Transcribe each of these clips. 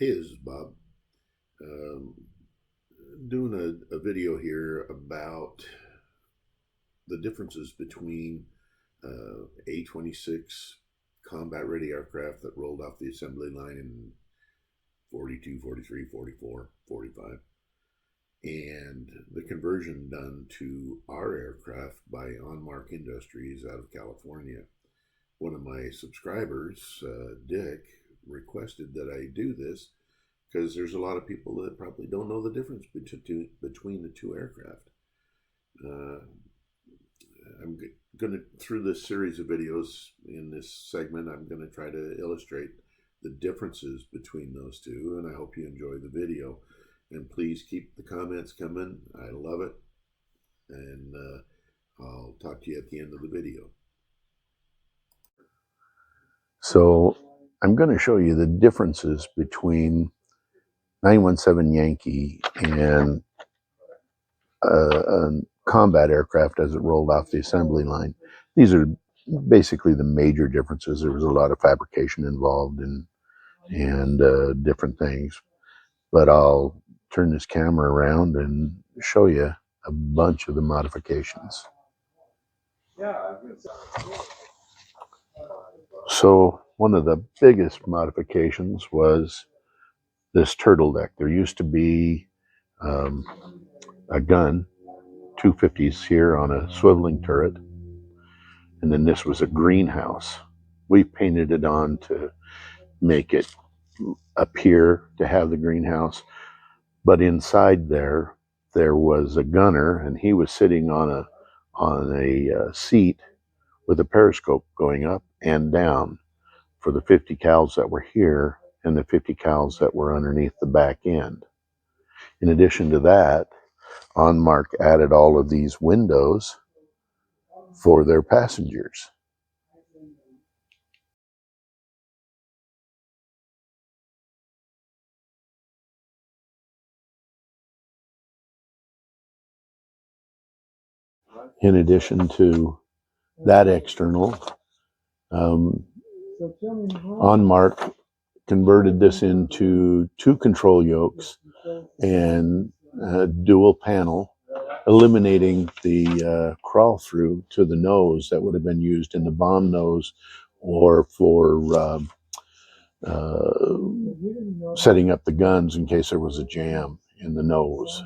Hey, this is Bob. Doing a video here about the differences between A-26 combat ready aircraft that rolled off the assembly line in 42, 43, 44, 45, and the conversion done to our aircraft by Onmark Industries out of California. One of my subscribers, Dick, requested that I do this because there's a lot of people that probably don't know the difference between the two aircraft. I'm going to, through this series of videos in this segment, I'm going to try to illustrate the differences between those two, and I hope you enjoy the video. And please keep the comments coming. I love it. And I'll talk to you at the end of the video. So I'm going to show you the differences between 917 Yankee and a combat aircraft as it rolled off the assembly line. These are basically the major differences. There was a lot of fabrication involved and different things. But I'll turn this camera around and show you a bunch of the modifications. So one of the biggest modifications was this turtle deck. There used to be a gun, 250s here on a swiveling turret, and then this was a greenhouse. We painted it on to make it appear to have the greenhouse, but inside there was a gunner, and he was sitting on a seat with a periscope going up and down for the 50 cals that were here and the 50 cals that were underneath the back end. In addition to that, Onmark added all of these windows for their passengers. In addition to that external, Onmark converted this into two control yokes and dual panel, eliminating the crawl through to the nose that would have been used in the bomb nose or for setting up the guns in case there was a jam in the nose.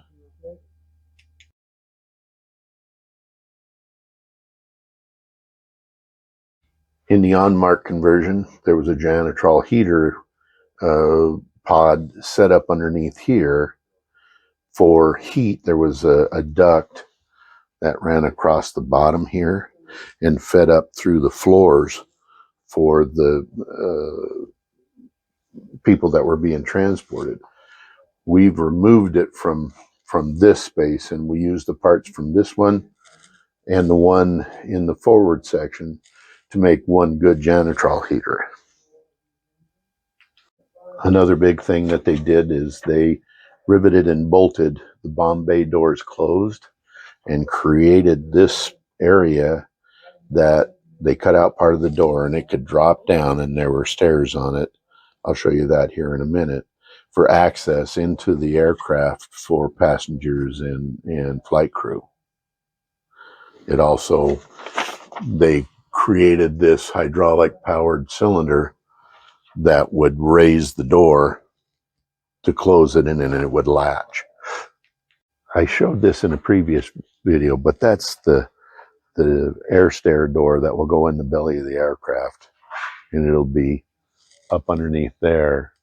In the Onmark conversion, there was a Janitral heater pod set up underneath here. For heat, there was a duct that ran across the bottom here and fed up through the floors for the people that were being transported. We've removed it from this space, and we use the parts from this one and the one in the forward section to make one good Janitral heater. Another big thing that they did is they riveted and bolted the bomb bay doors closed and created this area that they cut out part of the door and it could drop down, and there were stairs on it. I'll show you that here in a minute, for access into the aircraft for passengers and flight crew. It also, they created this hydraulic powered cylinder that would raise the door to close it, and then it would latch. I showed this in a previous video, but that's the air stair door that will go in the belly of the aircraft, and it'll be up underneath there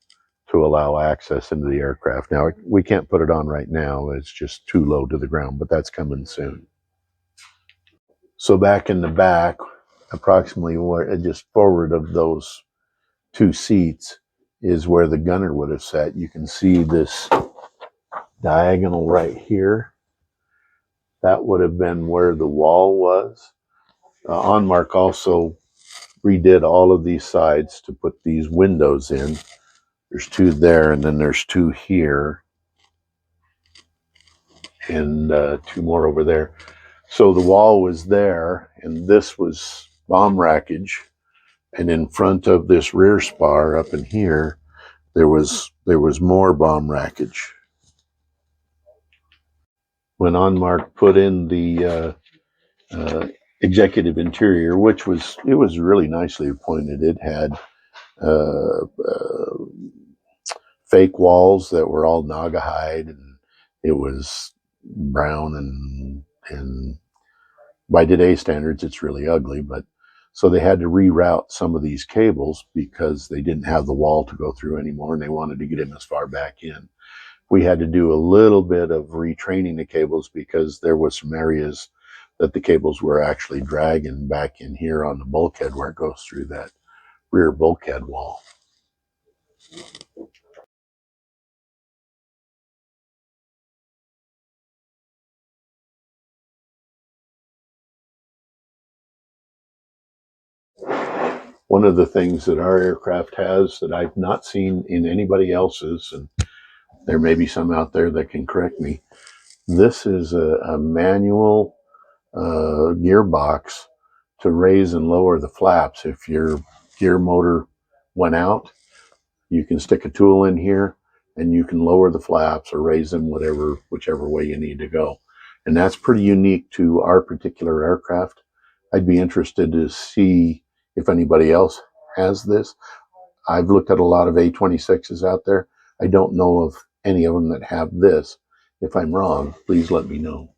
to allow access into the aircraft. Now, we can't put it on right now. It's just too low to the ground, but that's coming soon. So back in the back, approximately just forward of those two seats is where the gunner would have sat. You can see this diagonal right here. That would have been where the wall was. Onmark also redid all of these sides to put these windows in. There's two there, and then there's two here, and two more over there. So the wall was there, and this was bomb rackage. And in front of this rear spar up in here, there was more bomb rackage. When Onmark put in the executive interior, which was really nicely appointed. It had fake walls that were all Naugahyde, and it was brown and by today's standards, it's really ugly. But so they had to reroute some of these cables because they didn't have the wall to go through anymore, and they wanted to get him as far back in. We had to do a little bit of retraining the cables because there was some areas that the cables were actually dragging back in here on the bulkhead where it goes through that rear bulkhead wall. One of the things that our aircraft has that I've not seen in anybody else's, and there may be some out there that can correct me, this is a manual gearbox to raise and lower the flaps. If your gear motor went out, you can stick a tool in here and you can lower the flaps or raise them whichever way you need to go. And that's pretty unique to our particular aircraft. I'd be interested to see if anybody else has this. I've looked at a lot of A-26s out there. I don't know of any of them that have this. If I'm wrong, please let me know.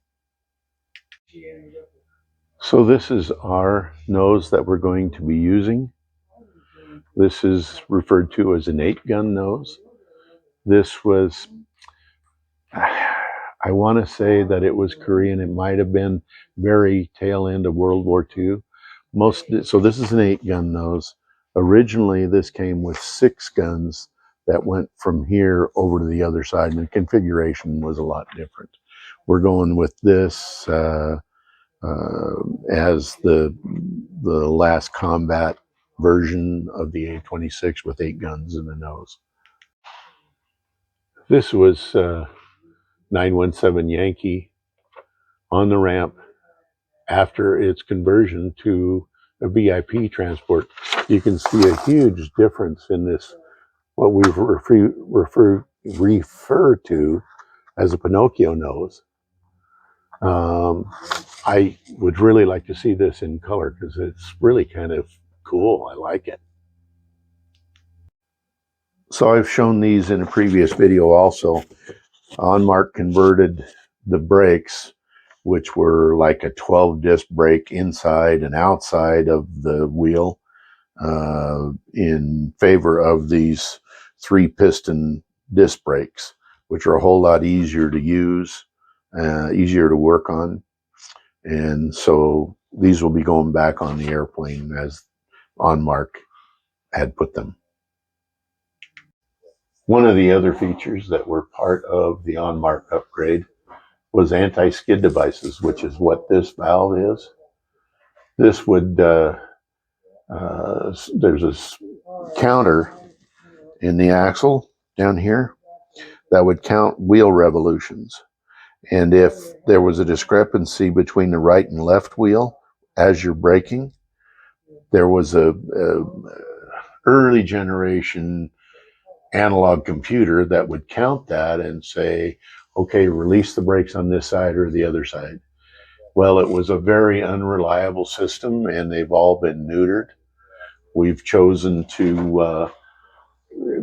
So this is our nose that we're going to be using. This is referred to as an 8-gun nose. This was, I want to say that it was Korean. It might have been very tail end of World War II. So this is an 8-gun nose. Originally, this came with 6 guns that went from here over to the other side, and the configuration was a lot different. We're going with this as the last combat version of the A-26 with 8 guns in the nose. This was 917 Yankee on the ramp after its conversion to a VIP transport. You can see a huge difference in this, what we refer to as a Pinocchio nose. I would really like to see this in color because it's really kind of cool. I like it. So I've shown these in a previous video also. Onmark converted the brakes, which were like a 12-disc brake inside and outside of the wheel, in favor of these 3-piston disc brakes, which are a whole lot easier to use, easier to work on. And so these will be going back on the airplane as Onmark had put them. One of the other features that were part of the Onmark upgrade was anti-skid devices, which is what this valve is. This would, there's a counter in the axle down here that would count wheel revolutions. And if there was a discrepancy between the right and left wheel as you're braking, there was a early generation analog computer that would count that and say, okay, release the brakes on this side or the other side. Well, it was a very unreliable system, and they've all been neutered. We've chosen to,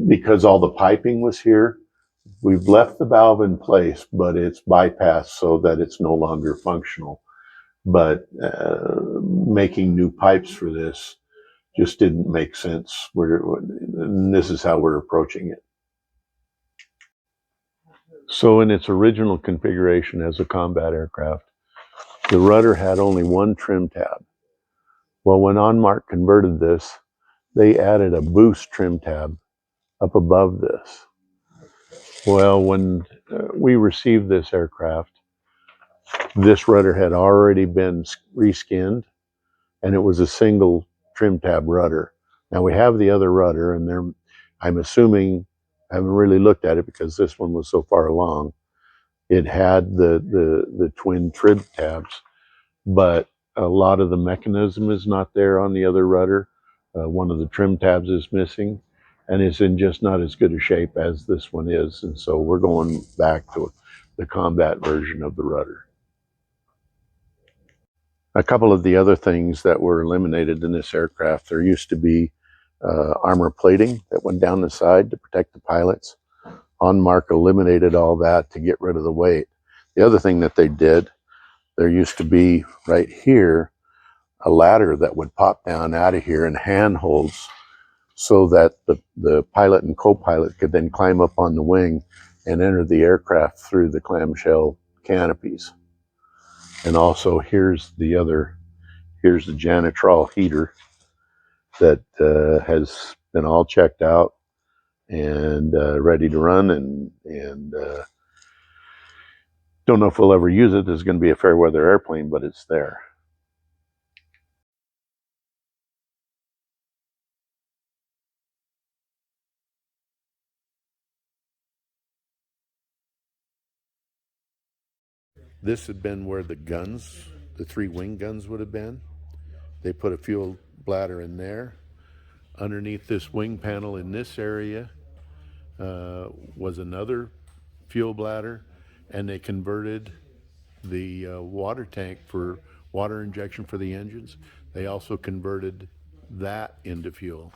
because all the piping was here, we've left the valve in place, but it's bypassed so that it's no longer functional. But making new pipes for this just didn't make sense. And this is how we're approaching it. So in its original configuration as a combat aircraft, the rudder had only one trim tab. Well, when Onmark converted this, they added a boost trim tab up above this. Well, when we received this aircraft, this rudder had already been reskinned, and it was a single trim tab rudder. Now we have the other rudder, and I'm assuming, I haven't really looked at it because this one was so far along. It had the twin trim tabs, but a lot of the mechanism is not there on the other rudder. One of the trim tabs is missing, and it's in just not as good a shape as this one is. And so we're going back to the combat version of the rudder. A couple of the other things that were eliminated in this aircraft, there used to be armor plating that went down the side to protect the pilots. OnMark eliminated all that to get rid of the weight. The other thing that they did, there used to be right here a ladder that would pop down out of here and handholds so that the pilot and co-pilot could then climb up on the wing and enter the aircraft through the clamshell canopies. And also here's the Janitral heater that has been all checked out and ready to run, and don't know if we'll ever use it. It's going to be a fair weather airplane, but it's there. This had been where the guns, the 3 wing guns would have been. They put a fuel bladder in there. Underneath this wing panel in this area was another fuel bladder, and they converted the water tank for water injection for the engines. They also converted that into fuel.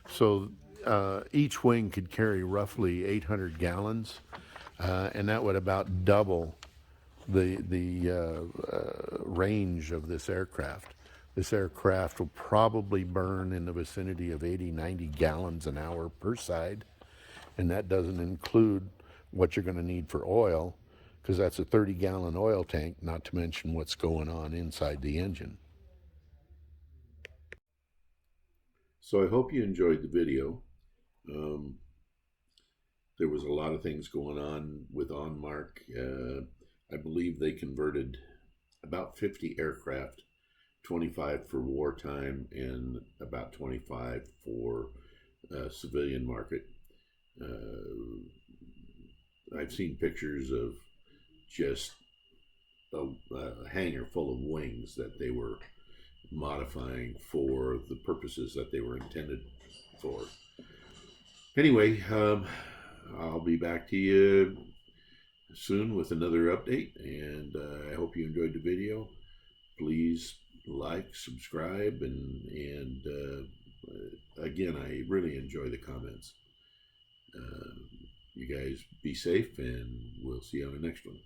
So each wing could carry roughly 800 gallons, and that would about double the range of this aircraft. This aircraft will probably burn in the vicinity of 80, 90 gallons an hour per side, and that doesn't include what you're going to need for oil, because that's a 30-gallon oil tank, not to mention what's going on inside the engine. So I hope you enjoyed the video. There was a lot of things going on with OnMark. I believe they converted about 50 aircraft, 25 for wartime and about 25 for civilian market. I've seen pictures of just a hangar full of wings that they were modifying for the purposes that they were intended for. Anyway, I'll be back to you soon with another update, and I hope you enjoyed the video. Please like, subscribe, and again, I really enjoy the comments. You guys be safe, and we'll see you on the next one.